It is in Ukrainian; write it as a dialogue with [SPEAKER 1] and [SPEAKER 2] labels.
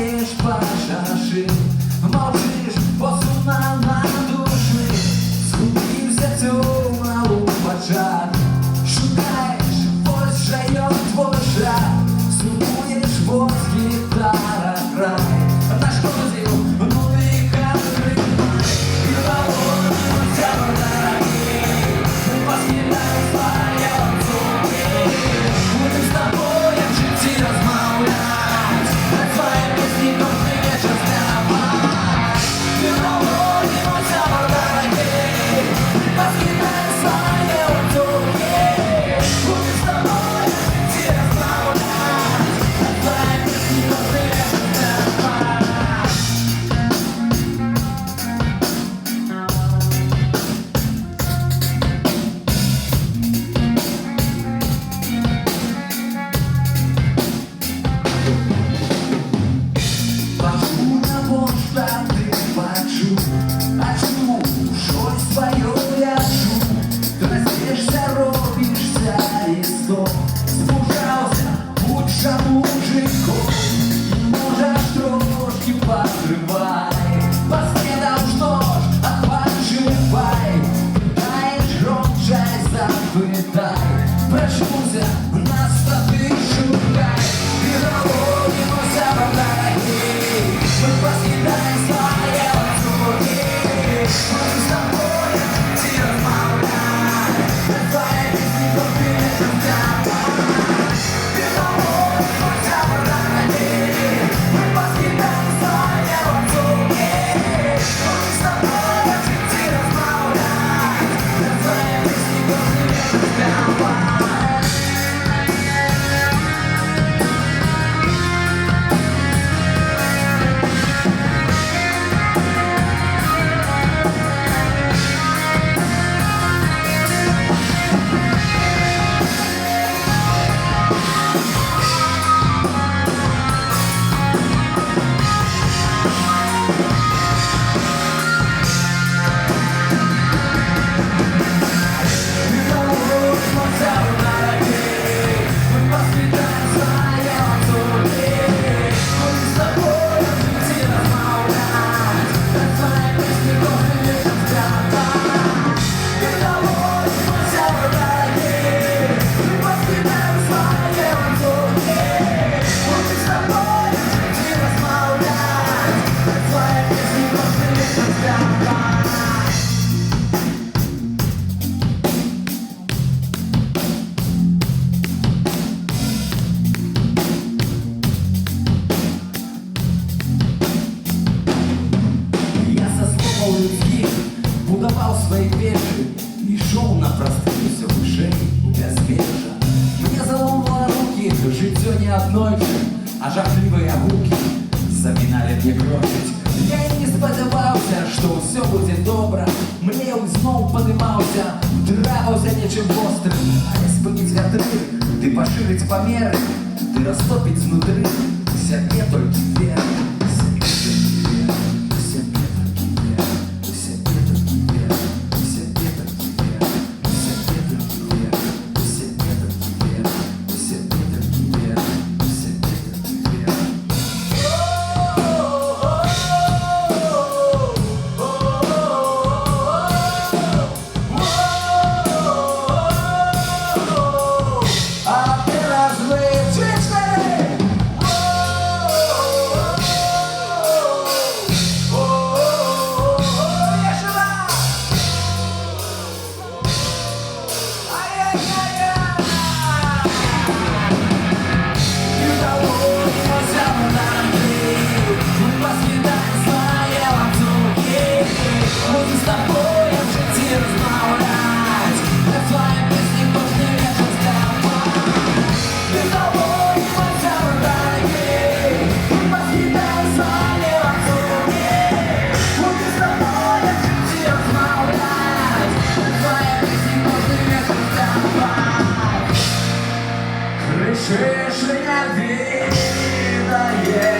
[SPEAKER 1] Сідаєш по чаші, мовчиш, бо сумна на душі. Згубився в цьому почат. Шукаєш, ось же й твой шлях. Сумуєш, ось гітара грає. Наш козів, ну і кадри. І володимося, дорогі, ми поскидаємо своє отцові. Будем з тобою в житті розмовлять, на твоє пісні кожний вечір співать. І володимося, дорогі, ми поскидаємо своє отцові. Будем з тобою в житті розмовлять, на твоє пісні кожний вечір співать. Бачу на поштати, бачу, а чому щось свое я чу. Трясешься, робишься істом, спужався, будь же мужиком. Можеш трошки потривай, поснідав, що ж, отпочивай. Питаєш, громче запитай, прочнувся, нас тобі шукай. І заводимося, дорогі, ми поскидаємо своє отцові. Будем з тобою в житті розмовлять, на твоє пісні кожний вечір співать. І заводимося, дорогі, ми поскидаємо своє отцові. Будем з тобою в житті розмовлять, на твоє пісні кожний вечір співать. Я со слов людских будовал свои пеши и шел на простые все выше без бежа. Мне заломало руки, житье не однойче, а жахливые гуки заминали мне крошить. Я и не сподівався, що все буде добре. Млеў зноў падымаўся, драгаўся нечым вострым. А не спыніць гады, ты пашырыць памеры, ты растопіць знутры сябе толькі веры. Кричиш, не відає.